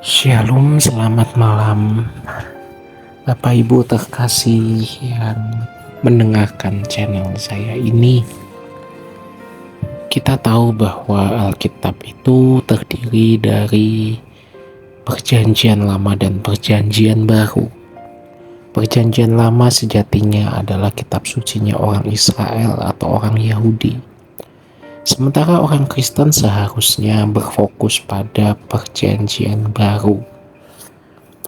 Shalom, selamat malam Bapak Ibu terkasih yang mendengarkan channel saya ini. Kita tahu bahwa Alkitab itu terdiri dari Perjanjian Lama dan Perjanjian Baru. Perjanjian Lama sejatinya adalah kitab sucinya orang Israel atau orang Yahudi. Sementara orang Kristen seharusnya berfokus pada Perjanjian Baru.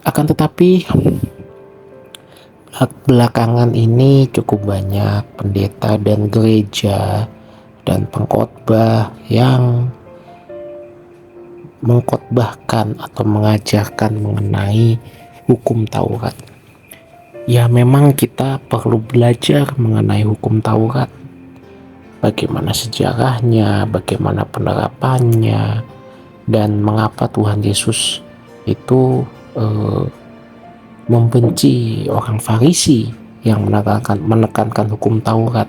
Akan tetapi belakangan ini cukup banyak pendeta dan gereja dan pengkhotbah yang mengkhotbahkan atau mengajarkan mengenai hukum Taurat. Ya, memang kita perlu belajar mengenai hukum Taurat. Bagaimana sejarahnya, bagaimana penerapannya, dan mengapa Tuhan Yesus itu membenci orang Farisi yang menekankan hukum Taurat,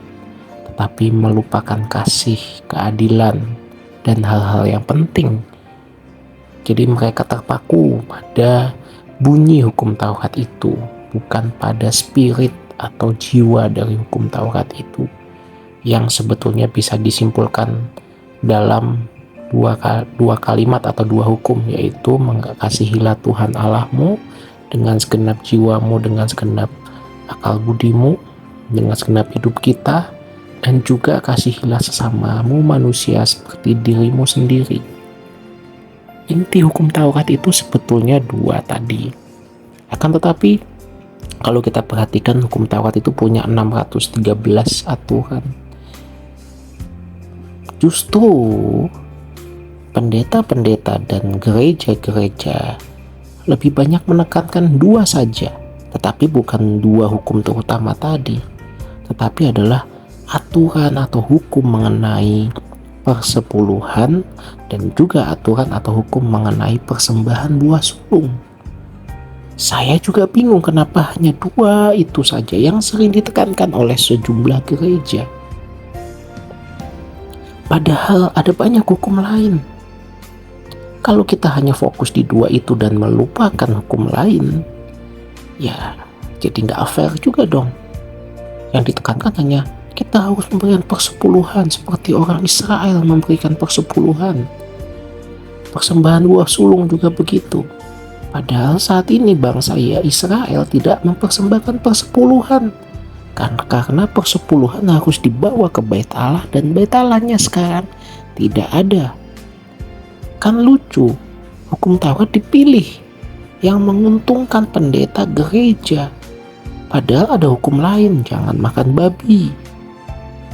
tetapi melupakan kasih, keadilan, dan hal-hal yang penting. Jadi mereka terpaku pada bunyi hukum Taurat itu, bukan pada spirit atau jiwa dari hukum Taurat itu, yang sebetulnya bisa disimpulkan dalam dua kalimat atau dua hukum, yaitu mengasihilah Tuhan Allahmu dengan segenap jiwamu, dengan segenap akal budimu, dengan segenap hidup kita, dan juga kasihilah sesamamu manusia seperti dirimu sendiri. Inti hukum Taurat itu sebetulnya dua tadi. Akan tetapi kalau kita perhatikan, hukum Taurat itu punya 613 aturan. Justru pendeta-pendeta dan gereja-gereja lebih banyak menekankan dua saja, tetapi bukan dua hukum terutama tadi, tetapi adalah aturan atau hukum mengenai persepuluhan dan juga aturan atau hukum mengenai persembahan buah sulung. Saya juga bingung kenapa hanya dua itu saja yang sering ditekankan oleh sejumlah gereja. Padahal ada banyak hukum lain. Kalau kita hanya fokus di dua itu dan melupakan hukum lain, ya jadi nggak fair juga dong. Yang ditekankan hanya kita harus memberikan persepuluhan seperti orang Israel memberikan persepuluhan. Persembahan buah sulung juga begitu. Padahal saat ini bangsa Israel tidak mempersembahkan persepuluhan. Karena persepuluhan harus dibawa ke Bait Allah dan Bait Allahnya sekarang tidak ada. Kan lucu, hukum Taurat dipilih yang menguntungkan pendeta gereja. Padahal ada hukum lain, jangan makan babi,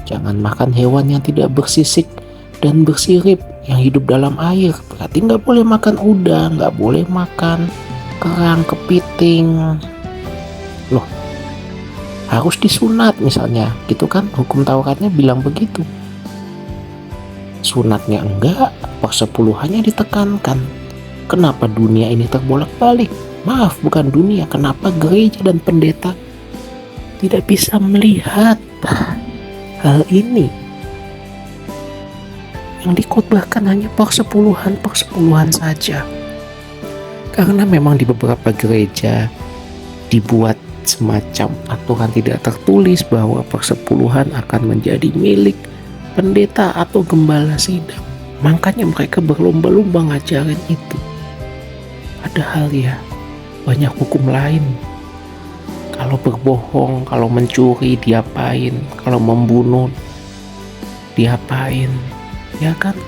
jangan makan hewan yang tidak bersisik dan bersirip yang hidup dalam air. Berarti nggak boleh makan udang, nggak boleh makan kerang, kepiting. Loh, harus disunat misalnya, gitu kan? Hukum Tauratnya bilang begitu. Sunatnya enggak, persepuluhannya ditekankan. Kenapa dunia ini terbolak-balik? Maaf, bukan dunia. Kenapa gereja dan pendeta tidak bisa melihat hal ini? Yang dikhotbahkan hanya persepuluhan saja. Karena memang di beberapa gereja dibuat semacam aturan tidak tertulis bahwa persepuluhan akan menjadi milik pendeta atau gembala sidang. Makanya mereka berlomba-lomba ngajarin itu. Padahal ya banyak hukum lain. Kalau berbohong, kalau mencuri diapain, kalau membunuh diapain, ya kan?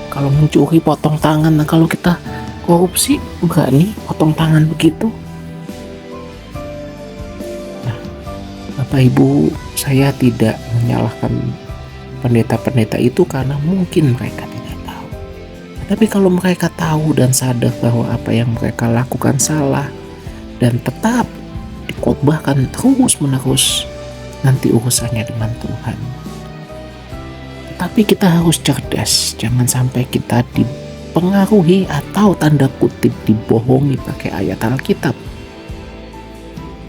Kalau mencuri potong tangan, nah kalau kita korupsi berani potong tangan begitu. Nah, Bapak Ibu, saya tidak menyalahkan pendeta-pendeta itu karena mungkin mereka tidak tahu. Tapi kalau mereka tahu dan sadar bahwa apa yang mereka lakukan salah dan tetap dikhotbahkan terus-menerus, nanti urusannya dengan Tuhan. Tapi kita harus cerdas, jangan sampai kita dipengaruhi atau tanda kutip dibohongi pakai ayat Alkitab.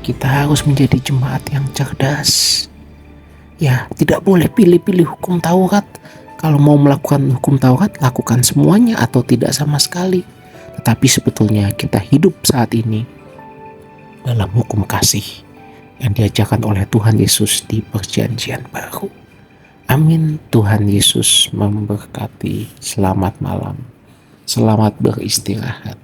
Kita harus menjadi jemaat yang cerdas. Ya, tidak boleh pilih-pilih hukum Taurat. Kalau mau melakukan hukum Taurat, lakukan semuanya atau tidak sama sekali. Tapi sebetulnya kita hidup saat ini dalam hukum kasih yang diajarkan oleh Tuhan Yesus di Perjanjian Baru. Amin. Tuhan Yesus memberkati. Selamat malam. Selamat beristirahat.